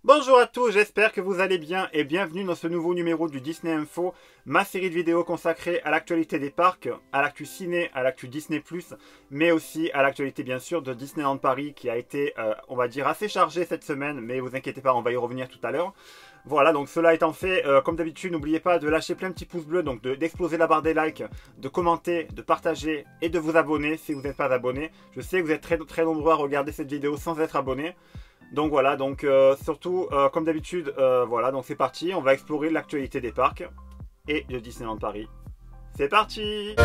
Bonjour à tous, j'espère que vous allez bien et bienvenue dans ce nouveau numéro du Disney Info, ma série de vidéos consacrée à l'actualité des parcs, à l'actu ciné, à l'actu Disney+, mais aussi à l'actualité bien sûr de Disneyland Paris qui a été, on va dire, assez chargée cette semaine, mais vous inquiétez pas, on va y revenir tout à l'heure. Voilà, donc cela étant fait, comme d'habitude, n'oubliez pas de lâcher plein de petits pouces bleus, donc d'exploser la barre des likes, de commenter, de partager et de vous abonner si vous n'êtes pas abonné. Je sais que vous êtes très nombreux à regarder cette vidéo sans être abonné. Donc voilà, donc surtout comme d'habitude, voilà, donc c'est parti, on va explorer l'actualité des parcs et de Disneyland Paris. C'est parti!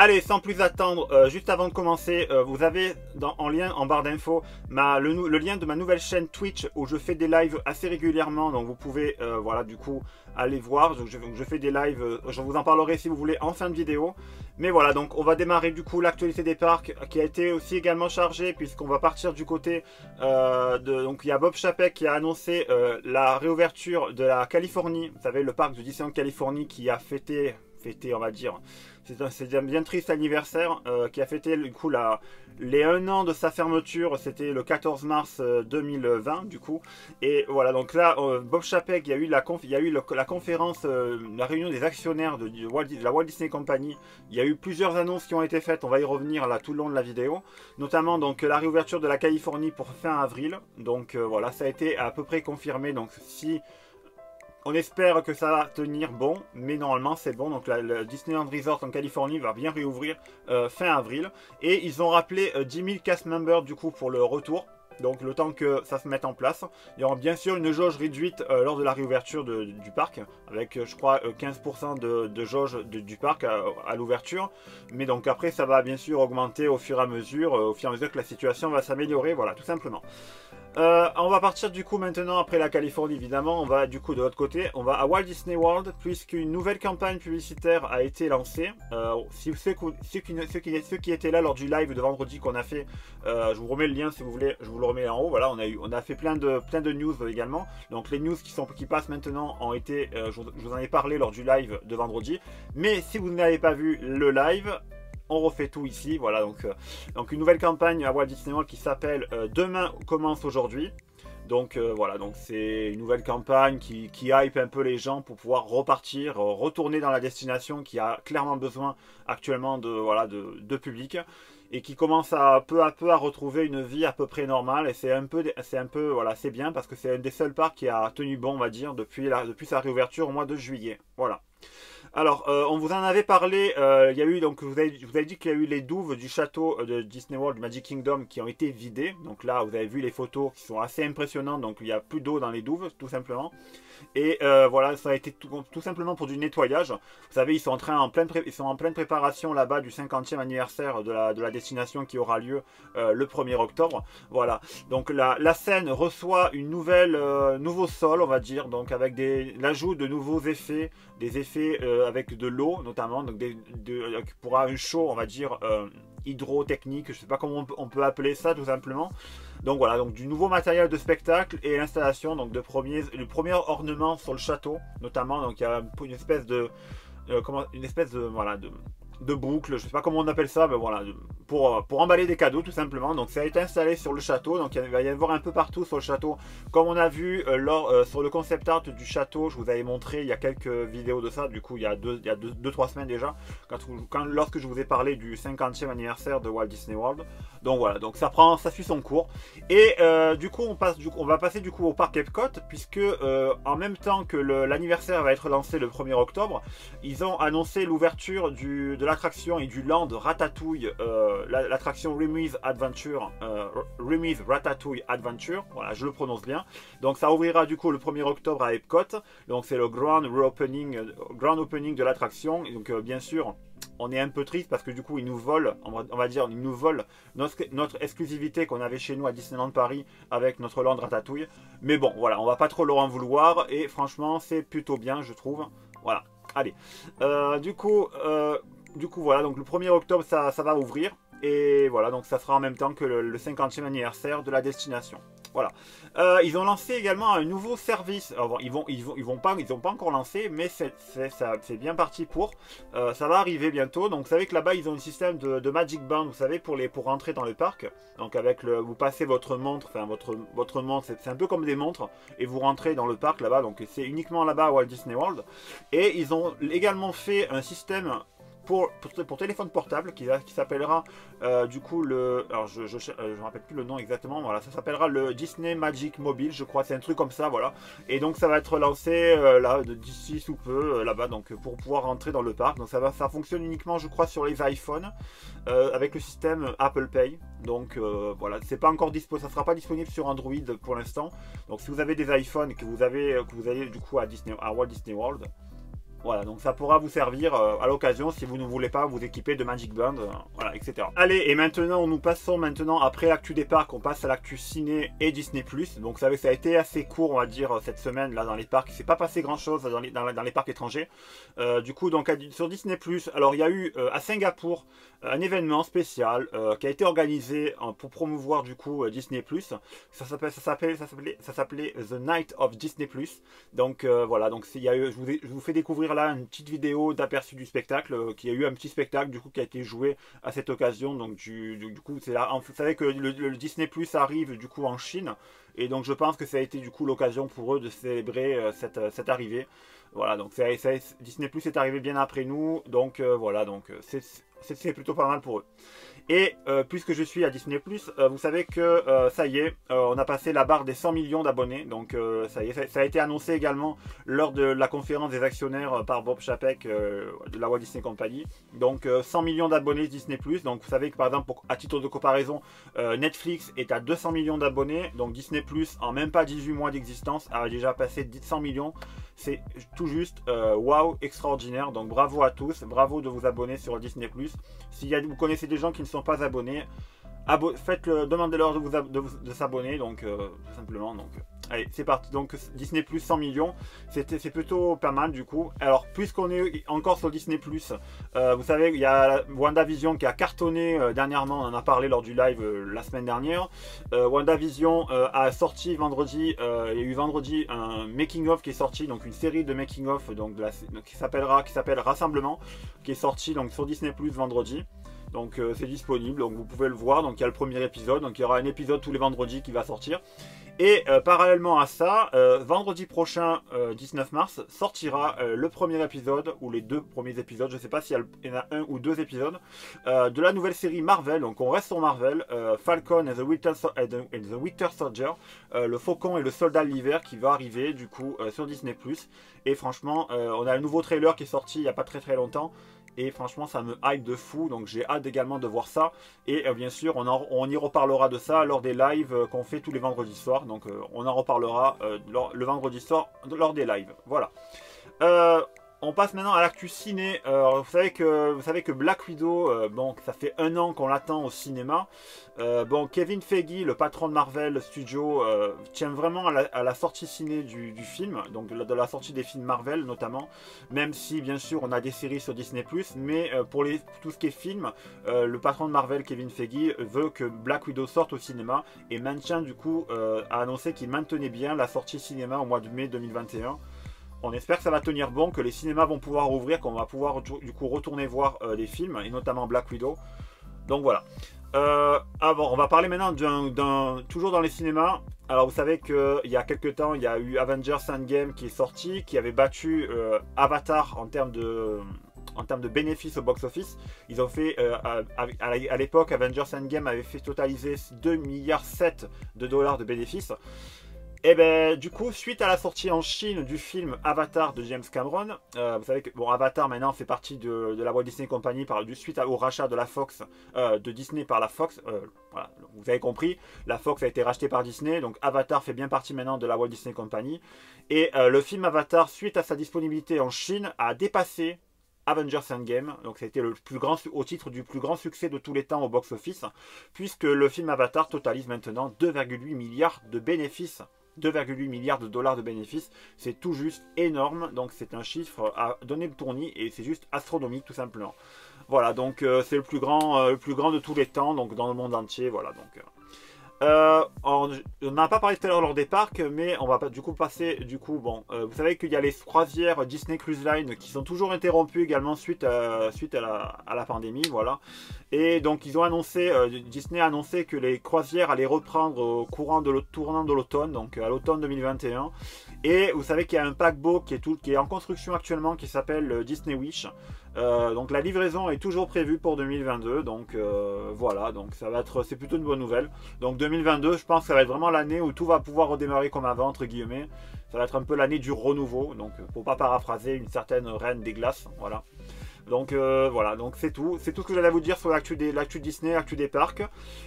Allez, sans plus attendre, juste avant de commencer, vous avez en lien en barre d'infos le lien de ma nouvelle chaîne Twitch où je fais des lives assez régulièrement. Donc vous pouvez, voilà, du coup, aller voir. Je fais des lives, je vous en parlerai si vous voulez en fin de vidéo. Mais voilà, donc on va démarrer du coup l'actualité des parcs qui a été aussi également chargée puisqu'on va partir du côté donc il y a Bob Chapek qui a annoncé la réouverture de la Californie. Vous savez, le parc de Disneyland Californie qui a fêté, on va dire, c'est un bien triste anniversaire qui a fêté du coup les 1 an de sa fermeture. C'était le 14 mars 2020 du coup. Et voilà, donc là Bob Chapek, il y a eu la conférence, la réunion des actionnaires de la Walt Disney Company. Il y a eu plusieurs annonces qui ont été faites, on va y revenir là tout le long de la vidéo. Notamment donc la réouverture de la Californie pour fin avril. Donc voilà, ça a été à peu près confirmé. Donc si on espère que ça va tenir bon, mais normalement c'est bon. Donc le Disneyland Resort en Californie va bien réouvrir fin avril. Et ils ont rappelé 10 000 cast members du coup pour le retour. Donc le temps que ça se mette en place. Il y aura bien sûr une jauge réduite lors de la réouverture du parc. Avec je crois 15% de jauge du parc à l'ouverture. Mais donc après ça va bien sûr augmenter au fur et à mesure que la situation va s'améliorer. Voilà, tout simplement. On va partir du coup maintenant après la Californie évidemment, on va du coup de l'autre côté, on va à Walt Disney World puisqu'une nouvelle campagne publicitaire a été lancée. Si ceux qui étaient là lors du live de vendredi qu'on a fait, je vous remets le lien si vous voulez, je vous le remets en haut. Voilà, on a fait plein de news également. Donc les news qui passent maintenant ont été, je vous en ai parlé lors du live de vendredi. Mais si vous n'avez pas vu le live, on refait tout ici, voilà, donc une nouvelle campagne à Walt Disney World qui s'appelle Demain commence aujourd'hui. Donc voilà, donc c'est une nouvelle campagne qui hype un peu les gens pour pouvoir repartir, retourner dans la destination qui a clairement besoin actuellement de public et qui commence peu à peu à retrouver une vie à peu près normale. Et c'est un peu voilà, c'est bien parce que c'est un des seuls parcs qui a tenu bon, on va dire, depuis sa réouverture au mois de juillet. Voilà. Alors, on vous en avait parlé, il y a eu, donc, je vous avais dit qu'il y a eu les douves du château de Disney World, du Magic Kingdom, qui ont été vidées. Donc là, vous avez vu les photos qui sont assez impressionnantes, donc il n'y a plus d'eau dans les douves, tout simplement. Et voilà, ça a été tout simplement pour du nettoyage. Vous savez, ils sont en pleine préparation là-bas du 50e anniversaire de la destination qui aura lieu le 1er octobre. Voilà, donc la scène reçoit une nouveau sol, on va dire, donc avec l'ajout de nouveaux effets, des effets avec de l'eau notamment, donc pour un show, on va dire, hydrotechnique, je ne sais pas comment on peut appeler ça tout simplement. Donc voilà, donc du nouveau matériel de spectacle et l'installation donc le premier ornement sur le château notamment. Donc il y a une espèce de voilà de boucle, je sais pas comment on appelle ça, mais voilà, pour emballer des cadeaux tout simplement. Donc ça a été installé sur le château, donc il va y avoir un peu partout sur le château, comme on a vu sur le concept art du château. Je vous avais montré il y a quelques vidéos de ça, du coup il y a 2-3 semaines déjà, lorsque je vous ai parlé du 50e anniversaire de Walt Disney World. Donc voilà, donc ça suit son cours. Et du coup on va passer du coup au parc Epcot, puisque en même temps que l'anniversaire va être lancé le 1er octobre, ils ont annoncé l'ouverture de l'attraction et du land Ratatouille, l'attraction Remy's Ratatouille Adventure, voilà, je le prononce bien. Donc ça ouvrira du coup le 1er octobre à Epcot, donc c'est le grand opening de l'attraction. Donc bien sûr, on est un peu triste parce que du coup ils nous volent, on va dire, ils nous volent notre exclusivité qu'on avait chez nous à Disneyland Paris avec notre land Ratatouille. Mais bon, voilà, on va pas trop leur en vouloir et franchement c'est plutôt bien, je trouve. Voilà. Allez, du coup, du coup voilà, donc le 1er octobre ça va ouvrir. Et voilà, donc ça sera en même temps que le 50e anniversaire de la destination. Voilà. Ils ont lancé également un nouveau service. Alors, ils ont pas encore lancé, mais c'est bien parti pour. Ça va arriver bientôt. Donc vous savez que là-bas ils ont un système de Magic Band, vous savez, pour rentrer dans le parc. Donc avec vous passez votre montre, enfin votre montre, c'est un peu comme des montres, et vous rentrez dans le parc là-bas. Donc c'est uniquement là-bas à Walt Disney World. Et ils ont également fait un système pour téléphone portable qui s'appellera du coup le, alors je me rappelle plus le nom exactement, voilà, ça s'appellera le Disney Magic Mobile, je crois, c'est un truc comme ça, voilà. Et donc ça va être lancé là d'ici sous peu là-bas, donc pour pouvoir rentrer dans le parc. Donc ça fonctionne uniquement, je crois, sur les iPhones avec le système Apple Pay. Donc voilà, c'est pas encore dispo, ça sera pas disponible sur Android pour l'instant. Donc si vous avez des iPhones que vous allez du coup à Walt Disney World, voilà, donc ça pourra vous servir à l'occasion si vous ne voulez pas vous équiper de Magic Band, voilà, etc. Allez, et maintenant, nous passons maintenant, après l'actu des parcs, on passe à l'actu ciné et Disney+. Donc vous savez, ça a été assez court, on va dire, cette semaine, là, dans les parcs. Il ne s'est pas passé grand-chose dans les parcs étrangers. Du coup, donc, sur Disney+, alors il y a eu à Singapour un événement spécial qui a été organisé pour promouvoir, du coup, Disney+. Ça s'appelait The Night of Disney+. Donc voilà, donc je vous fais découvrir là une petite vidéo d'aperçu du spectacle, qui a eu un petit spectacle du coup qui a été joué à cette occasion. Donc du coup c'est là, vous savez que le Disney Plus arrive du coup en Chine, et donc je pense que ça a été du coup l'occasion pour eux de célébrer cette arrivée. Voilà, donc Disney Plus est arrivé bien après nous, donc voilà, donc c'est plutôt pas mal pour eux. Et puisque je suis à Disney+, vous savez que ça y est, on a passé la barre des 100 millions d'abonnés. Donc ça y est, ça a été annoncé également lors de la conférence des actionnaires par Bob Chapek de la Walt Disney Company. Donc 100 millions d'abonnés Disney+. Donc vous savez que par exemple, à titre de comparaison, Netflix est à 200 millions d'abonnés. Donc Disney+, en même pas 18 mois d'existence, a déjà passé 100 millions. C'est tout juste waouh, extraordinaire. Donc bravo à tous, bravo de vous abonner sur Disney+. Si vous connaissez des gens qui ne sont pas abonnés, demandez-leur de s'abonner, donc tout simplement. Donc allez, c'est parti. Donc Disney Plus 100 millions, c'est plutôt pas mal du coup. Alors puisqu'on est encore sur Disney Plus, vous savez, il y a WandaVision qui a cartonné dernièrement. On en a parlé lors du live la semaine dernière. WandaVision a sorti vendredi. Il y a eu vendredi un making of qui est sorti, donc une série de making of donc qui s'appelle Rassemblement, qui est sorti donc sur Disney Plus vendredi. Donc c'est disponible, donc vous pouvez le voir. Donc il y a le premier épisode, donc il y aura un épisode tous les vendredis qui va sortir. Et parallèlement à ça, vendredi prochain, 19 mars, sortira le premier épisode, ou les 2 premiers épisodes, je ne sais pas s'il y en a 1 ou 2 épisodes, de la nouvelle série Marvel. Donc on reste sur Marvel, Falcon and the Winter Soldier, le Faucon et le Soldat de l'hiver, qui va arriver du coup sur Disney+. Et franchement, on a un nouveau trailer qui est sorti il n'y a pas très longtemps. Et franchement ça me hype de fou, donc j'ai hâte également de voir ça. Et bien sûr on y reparlera de ça lors des lives qu'on fait tous les vendredis soirs. Donc on en reparlera le vendredi soir lors des lives. Voilà. On passe maintenant à l'actu ciné. Vous savez que Black Widow, bon, ça fait 1 an qu'on l'attend au cinéma. Bon, Kevin Feige, le patron de Marvel Studios, tient vraiment à la sortie ciné du film, donc de la sortie des films Marvel notamment, même si bien sûr on a des séries sur Disney+, mais pour tout ce qui est film, le patron de Marvel, Kevin Feige, veut que Black Widow sorte au cinéma, et maintient du coup, a annoncé qu'il maintenait bien la sortie cinéma au mois de mai 2021. On espère que ça va tenir bon, que les cinémas vont pouvoir rouvrir, qu'on va pouvoir du coup retourner voir les films, et notamment Black Widow. Donc voilà. On va parler maintenant toujours dans les cinémas. Alors vous savez qu'il y a quelques temps, il y a eu Avengers Endgame qui est sorti, qui avait battu Avatar en termes de bénéfices au box-office. Ils ont fait, à l'époque, Avengers Endgame avait fait totaliser 2,7 milliards de dollars de bénéfices. Et ben du coup, suite à la sortie en Chine du film Avatar de James Cameron, vous savez que bon, Avatar maintenant fait partie de la Walt Disney Company suite au rachat de la Fox, de Disney par la Fox. Voilà, vous avez compris, la Fox a été rachetée par Disney, donc Avatar fait bien partie maintenant de la Walt Disney Company. Et le film Avatar, suite à sa disponibilité en Chine, a dépassé Avengers Endgame, donc ça a été au titre du plus grand succès de tous les temps au box-office, puisque le film Avatar totalise maintenant 2,8 milliards de bénéfices. 2,8 milliards de dollars de bénéfices. C'est tout juste énorme, donc c'est un chiffre à donner le tournis et c'est juste astronomique tout simplement. Voilà, donc c'est le plus grand de tous les temps, donc dans le monde entier, voilà. Donc, on n'a pas parlé tout à l'heure lors des parcs, mais on va du coup passer, bon, vous savez qu'il y a les croisières Disney Cruise Line qui sont toujours interrompues également suite à la pandémie, voilà. Et donc ils ont annoncé, Disney a annoncé que les croisières allaient reprendre au tournant de l'automne, donc à l'automne 2021. Et vous savez qu'il y a un paquebot qui est en construction actuellement qui s'appelle Disney Wish. Donc la livraison est toujours prévue pour 2022, donc voilà, donc c'est plutôt une bonne nouvelle. Donc 2022, je pense que ça va être vraiment l'année où tout va pouvoir redémarrer comme avant, entre guillemets. Ça va être un peu l'année du renouveau, donc pour pas paraphraser une certaine reine des glaces, voilà. Donc voilà, donc c'est tout ce que j'allais vous dire sur l'actu Disney, l'actu des parcs.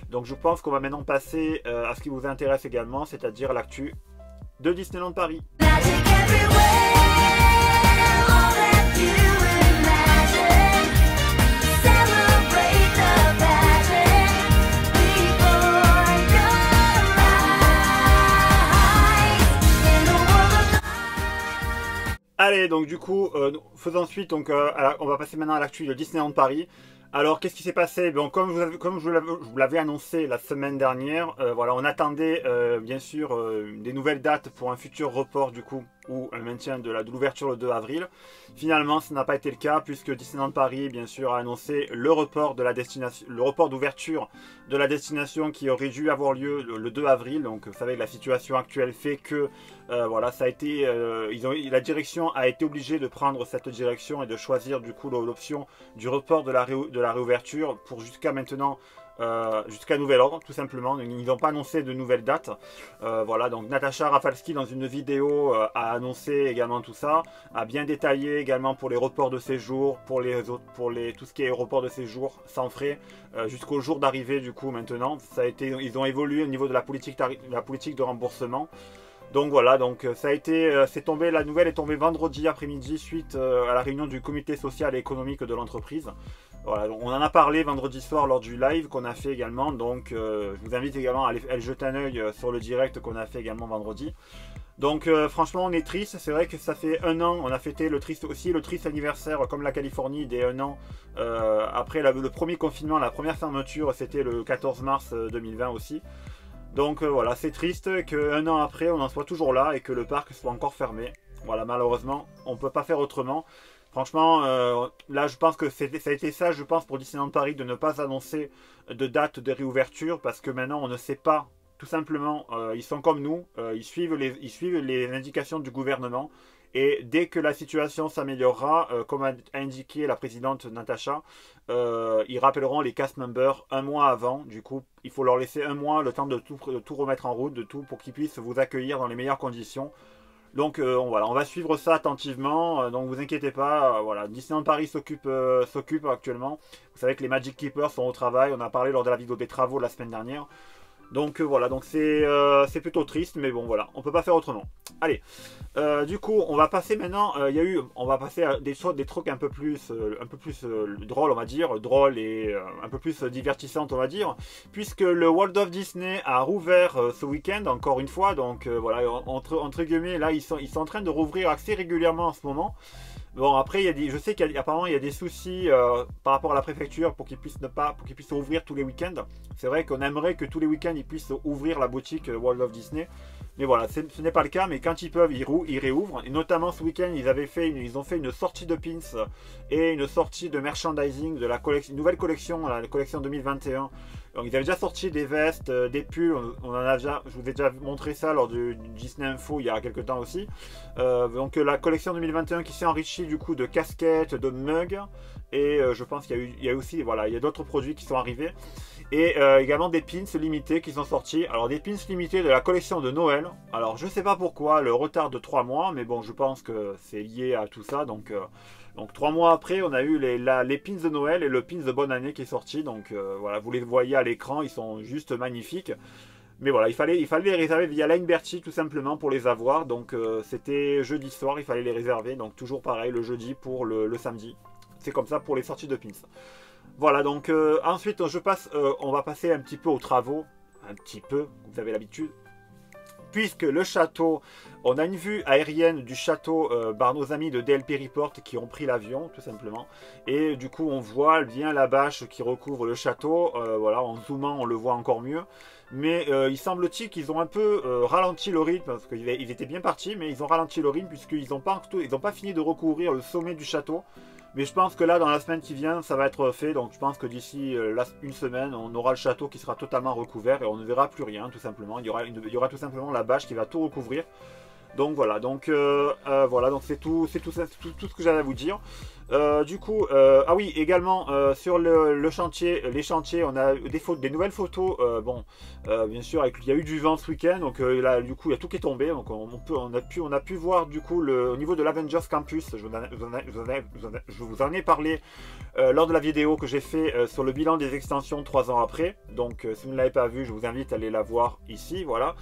Donc je pense qu'on va maintenant passer à ce qui vous intéresse également, c'est-à-dire l'actu de Disneyland Paris. Allez, donc du coup, faisons suite, donc on va passer maintenant à l'actu de Disneyland Paris. Alors, qu'est-ce qui s'est passé? Bon, comme je vous l'avais annoncé la semaine dernière, voilà, on attendait bien sûr des nouvelles dates pour un futur report du coup, ou un maintien de l'ouverture le 2 avril. Finalement, ça n'a pas été le cas puisque Disneyland Paris, bien sûr, a annoncé le report d'ouverture de la destination qui aurait dû avoir lieu le 2 avril. Donc, vous savez, la situation actuelle fait que voilà, ça a été, la direction a été obligée de prendre cette direction et de choisir du coup l'option du report de la réouverture pour jusqu'à maintenant. Jusqu'à nouvel ordre, tout simplement. Ils n'ont pas annoncé de nouvelles dates. Voilà, donc Natasha Rafalski dans une vidéo a annoncé également tout ça, a bien détaillé également pour les reports de séjour, pour tout ce qui est report de séjour sans frais, jusqu'au jour d'arrivée du coup maintenant. Ils ont évolué au niveau de la politique de remboursement. Donc voilà, donc la nouvelle est tombée vendredi après-midi suite à la réunion du comité social et économique de l'entreprise. Voilà, on en a parlé vendredi soir lors du live qu'on a fait également, donc je vous invite également à aller jeter un œil sur le direct qu'on a fait également vendredi. Donc franchement on est triste, c'est vrai que ça fait un an, on a fêté le triste anniversaire comme la Californie des 1 an après le premier confinement, la première fermeture c'était le 14 mars 2020 aussi. Donc voilà, c'est triste qu'un an après on en soit toujours là et que le parc soit encore fermé. Voilà, malheureusement on ne peut pas faire autrement. Franchement, là je pense que ça a été ça, je pense, pour Disneyland Paris de ne pas annoncer de date de réouverture parce que maintenant on ne sait pas, tout simplement, ils sont comme nous, ils suivent les indications du gouvernement et dès que la situation s'améliorera, comme a indiqué la présidente Natasha, ils rappelleront les cast members un mois avant, du coup il faut leur laisser un mois, le temps de tout remettre en route, pour qu'ils puissent vous accueillir dans les meilleures conditions. Donc voilà, on va suivre ça attentivement, donc vous inquiétez pas, voilà, Disneyland Paris s'occupe actuellement. Vous savez que les Magic Keepers sont au travail, on a parlé lors de la vidéo des travaux la semaine dernière. Donc voilà, donc c'est plutôt triste, mais bon voilà, on peut pas faire autrement. Allez, du coup, on va passer maintenant, on va passer à des trucs un peu plus drôles, on va dire, drôles et un peu plus divertissantes, on va dire, puisque le World of Disney a rouvert ce week-end, encore une fois, donc voilà, entre guillemets, là, ils sont en train de rouvrir assez régulièrement en ce moment. Bon après je sais qu'apparemment il y a des soucis par rapport à la préfecture pour qu'ils puissent ouvrir tous les week-ends. C'est vrai qu'on aimerait que tous les week-ends ils puissent ouvrir la boutique World of Disney. Mais voilà, ce n'est pas le cas, mais quand ils peuvent, ils réouvrent. Et notamment ce week-end, ils ont fait une sortie de pins et une sortie de merchandising de la nouvelle collection, la collection 2021. Donc ils avaient déjà sorti des vestes, des pulls, je vous ai déjà montré ça lors du Disney Info il y a quelques temps aussi. Donc la collection 2021 qui s'est enrichie du coup de casquettes, de mugs, et je pense qu'il y a aussi, voilà, il y a d'autres produits qui sont arrivés. Et également des pins limités qui sont sortis. Alors des pins limités de la collection de Noël. Alors je sais pas pourquoi le retard de 3 mois, mais bon je pense que c'est lié à tout ça. Donc 3 mois après on a eu les pins de Noël et le pins de bonne année qui est sorti. Donc voilà, vous les voyez à l'écran, ils sont juste magnifiques. Mais voilà, il fallait les réserver via Lineberty tout simplement pour les avoir. Donc c'était jeudi soir, il fallait les réserver. Donc toujours pareil, le jeudi pour le samedi. C'est comme ça pour les sorties de pins. Voilà, donc ensuite on va passer un petit peu aux travaux. Un petit peu, vous avez l'habitude. puisque le château, on a une vue aérienne du château par nos amis de DLP Report qui ont pris l'avion tout simplement, et du coup on voit bien la bâche qui recouvre le château, voilà, en zoomant on le voit encore mieux, mais il semble-t-il qu'ils ont un peu ralenti le rythme, parce qu'ils étaient bien partis, mais ils ont ralenti le rythme puisqu'ils n'ont pas fini de recouvrir le sommet du château. Mais je pense que là, dans la semaine qui vient, ça va être fait. Donc je pense que d'ici une semaine, on aura le château qui sera totalement recouvert et on ne verra plus rien, tout simplement. Il y aura tout simplement la bâche qui va tout recouvrir. Donc voilà, voilà, donc c'est tout ce que j'avais à vous dire. Du coup, ah oui, également sur les chantiers, on a des nouvelles photos. Bon, bien sûr, il y a eu du vent ce week-end, donc là, du coup, il y a tout qui est tombé. Donc on a pu voir du coup au niveau de l'Avengers Campus. Je vous en ai parlé lors de la vidéo que j'ai fait sur le bilan des extensions 3 ans après. Donc si vous ne l'avez pas vu, je vous invite à aller la voir ici, voilà.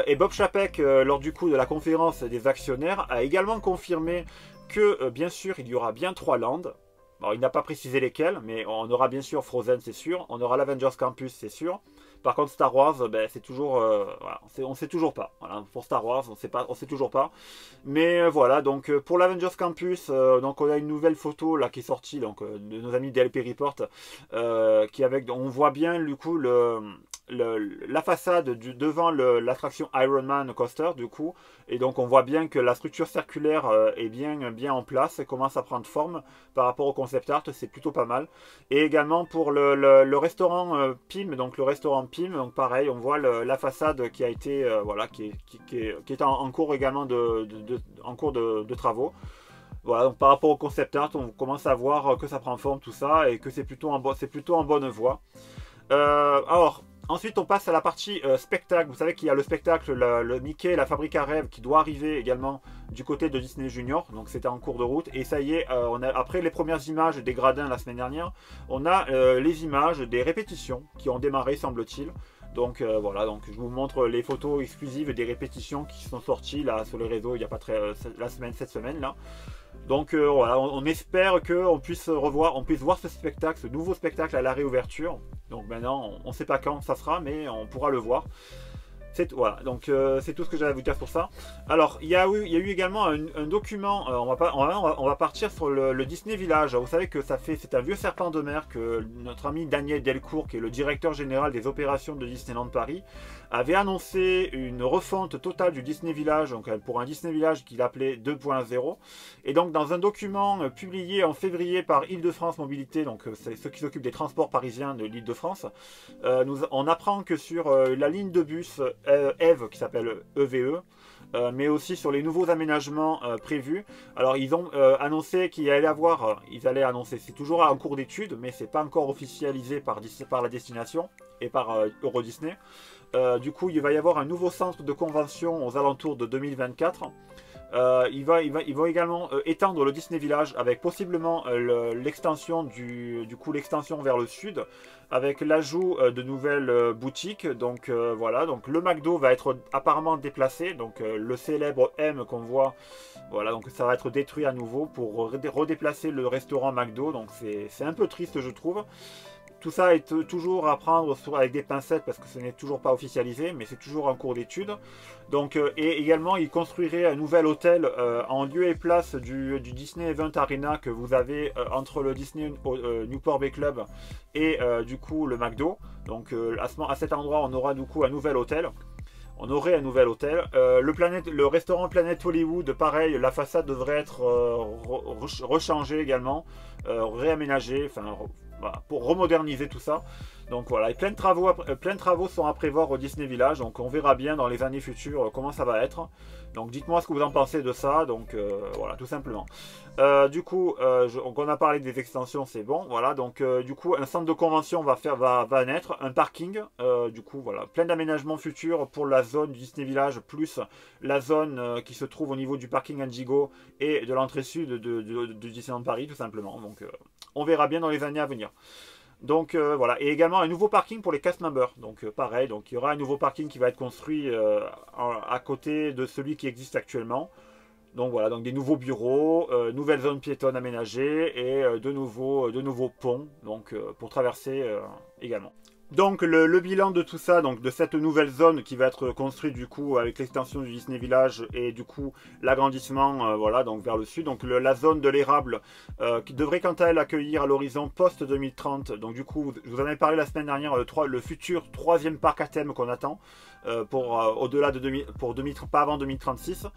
Et Bob Chapek, lors du coup de la conférence des actionnaires, a également confirmé que bien sûr il y aura bien 3 landes. Alors, il n'a pas précisé lesquelles, mais on aura bien sûr Frozen, c'est sûr. On aura l'Avengers Campus, c'est sûr. Par contre, Star Wars, ben, c'est toujours, voilà, on sait toujours pas. Voilà, pour Star Wars, on sait toujours pas. Mais voilà, donc pour l'Avengers Campus, donc on a une nouvelle photo là qui est sortie, donc de nos amis DLP Report, on voit bien du coup la façade devant l'attraction Iron Man Coaster du coup, et donc on voit bien que la structure circulaire est bien en place et commence à prendre forme par rapport au concept art, c'est plutôt pas mal. Et également pour le restaurant PIM, donc le restaurant PIM, donc pareil, on voit la façade qui a été voilà, qui est en cours également en cours de travaux. Voilà, donc par rapport au concept art, on commence à voir que ça prend forme tout ça et que c'est plutôt en bonne voie. Alors, ensuite on passe à la partie spectacle. Vous savez qu'il y a le spectacle, le Mickey, la Fabrique à rêves qui doit arriver également du côté de Disney Junior. Donc c'était en cours de route. Et ça y est, après les premières images des gradins la semaine dernière, on a les images des répétitions qui ont démarré semble-t-il. Donc voilà, donc je vous montre les photos exclusives des répétitions qui sont sorties là sur les réseaux il n'y a pas cette semaine là. Donc voilà, on espère qu'on puisse voir ce spectacle, ce nouveau spectacle à la réouverture. Donc maintenant, on ne sait pas quand ça sera, mais on pourra le voir. Voilà, donc c'est tout ce que j'avais à vous dire pour ça. Alors, il y a eu également un document, on va partir sur le Disney Village. Vous savez que c'est un vieux serpent de mer que notre ami Daniel Delcourt, qui est le directeur général des opérations de Disneyland Paris, avait annoncé une refonte totale du Disney Village, donc pour un Disney Village qu'il appelait 2.0. Et donc dans un document publié en février par Île-de-France Mobilité, donc c'est ceux qui s'occupent des transports parisiens de l'Île-de-France, on apprend que sur la ligne de bus EVE, qui s'appelle EVE, mais aussi sur les nouveaux aménagements prévus. Alors ils ont annoncé qu'ils allaient annoncer, c'est toujours en cours d'étude, mais c'est pas encore officialisé par la destination et par Euro Disney. Du coup, il va y avoir un nouveau centre de convention aux alentours de 2024. Ils vont également étendre le Disney Village avec possiblement l'extension l'extension vers le sud, avec l'ajout de nouvelles boutiques. Donc voilà, donc le McDo va être apparemment déplacé, donc le célèbre M qu'on voit, voilà, donc ça va être détruit à nouveau pour redéplacer le restaurant McDo. Donc c'est un peu triste, je trouve. Tout ça est toujours à prendre avec des pincettes parce que ce n'est toujours pas officialisé, mais c'est toujours en cours d'étude. Donc, et également, il construirait un nouvel hôtel en lieu et place du Disney Event Arena que vous avez entre le Disney Newport Bay Club et du coup le McDo. Donc à cet endroit, on aura du coup un nouvel hôtel. On aurait un nouvel hôtel. Le restaurant Planet Hollywood, pareil, la façade devrait être rechangée également, réaménagée, enfin voilà, pour remoderniser tout ça. Donc voilà, et plein de travaux sont à prévoir au Disney Village, donc on verra bien dans les années futures comment ça va être. Donc dites-moi ce que vous en pensez de ça, donc voilà, tout simplement. Du coup, on a parlé des extensions, c'est bon, voilà, donc du coup, un centre de convention va naître, un parking, du coup, voilà, plein d'aménagements futurs pour la zone du Disney Village, plus la zone qui se trouve au niveau du parking Indigo et de l'entrée sud de Disneyland Paris, tout simplement. Donc on verra bien dans les années à venir. Donc voilà, et également un nouveau parking pour les cast members. Donc pareil, donc il y aura un nouveau parking qui va être construit à côté de celui qui existe actuellement. Donc voilà, donc des nouveaux bureaux, nouvelles zones piétonnes aménagées et de nouveaux ponts donc pour traverser également. Donc le bilan de tout ça, donc de cette nouvelle zone qui va être construite du coup avec l'extension du Disney Village et du coup l'agrandissement voilà donc vers le sud. Donc la zone de l'érable qui devrait quant à elle accueillir à l'horizon post 2030. Donc du coup je vous en avais parlé la semaine dernière le futur troisième parc à thème qu'on attend pour au-delà de pas avant 2036.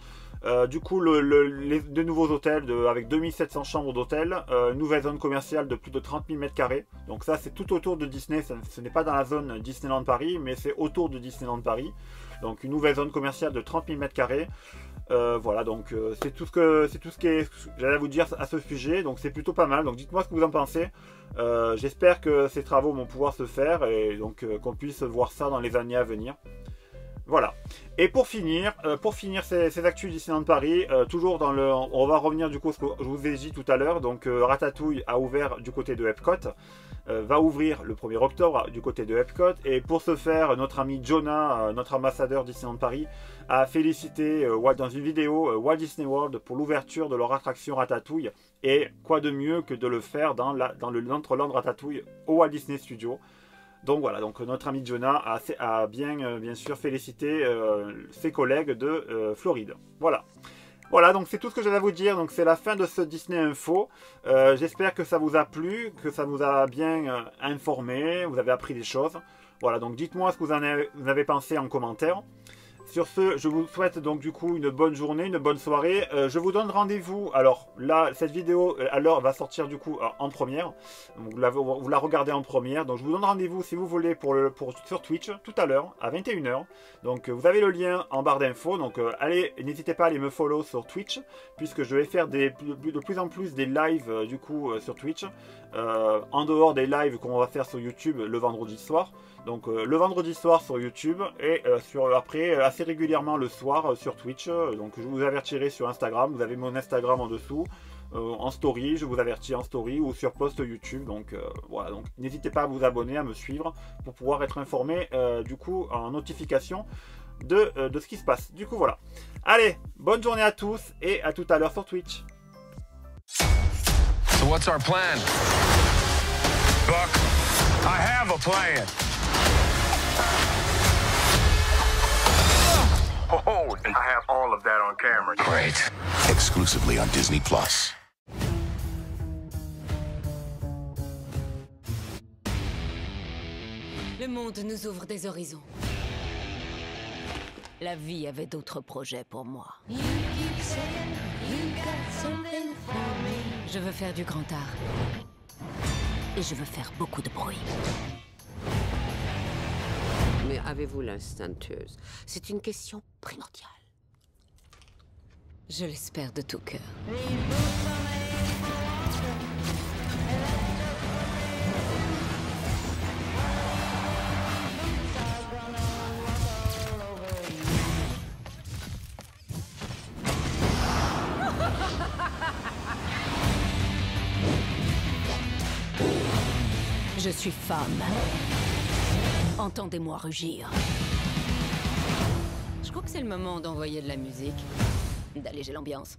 Du coup les deux nouveaux hôtels avec 2700 chambres d'hôtel, une nouvelle zone commerciale de plus de 30 000 m². Donc ça c'est tout autour de Disney, ce n'est pas dans la zone Disneyland Paris, mais c'est autour de Disneyland Paris. Donc une nouvelle zone commerciale de 30 000 m². Voilà, donc c'est tout ce que j'allais vous dire à ce sujet. Donc c'est plutôt pas mal. Donc dites-moi ce que vous en pensez. J'espère que ces travaux vont pouvoir se faire et donc qu'on puisse voir ça dans les années à venir. Voilà. Et pour finir ces actus Disneyland Paris, toujours dans le, on va revenir du coup à ce que je vous ai dit tout à l'heure. Donc Ratatouille a ouvert du côté de Epcot. Va ouvrir le 1er octobre du côté de Epcot, et pour ce faire notre ami Jonah, notre ambassadeur Disneyland Paris, a félicité dans une vidéo Walt Disney World pour l'ouverture de leur attraction Ratatouille, et quoi de mieux que de le faire dans le Land Ratatouille au Walt Disney Studio. Donc voilà, donc notre ami Jonah a bien sûr félicité ses collègues de Floride. Voilà. Voilà, donc c'est tout ce que j'avais à vous dire. Donc c'est la fin de ce Disney Info. J'espère que ça vous a plu, que ça vous a bien informé, vous avez appris des choses. Voilà, donc dites-moi ce que vous avez pensé en commentaire. Sur ce, je vous souhaite donc du coup une bonne journée, une bonne soirée. Je vous donne rendez-vous. Alors là, cette vidéo alors va sortir du coup en première. Vous la regardez en première. Donc je vous donne rendez-vous si vous voulez sur Twitch tout à l'heure à 21 h. Donc vous avez le lien en barre d'infos. Donc allez, n'hésitez pas à aller me follow sur Twitch, puisque je vais faire de plus en plus des lives du coup sur Twitch. En dehors des lives qu'on va faire sur YouTube le vendredi soir. Donc le vendredi soir sur YouTube et après assez régulièrement le soir sur Twitch. Donc je vous avertirai sur Instagram, vous avez mon Instagram en dessous, en story, je vous avertis en story ou sur post YouTube. Donc voilà, donc n'hésitez pas à vous abonner, à me suivre pour pouvoir être informé du coup en notification de ce qui se passe. Du coup voilà. Allez, bonne journée à tous et à tout à l'heure sur Twitch. So what's our plan? Buck, I have a plan. Oh, and I have all of that on camera. Great. Exclusively on Disney+. Le monde nous ouvre des horizons. La vie avait d'autres projets pour moi. Je veux faire du grand art. Et je veux faire beaucoup de bruit. Mais avez-vous l'instinct tueuse? C'est une question primordiale. Je l'espère de tout cœur. Je suis femme. Entendez-moi rugir. Je crois que c'est le moment d'envoyer de la musique, d'alléger l'ambiance.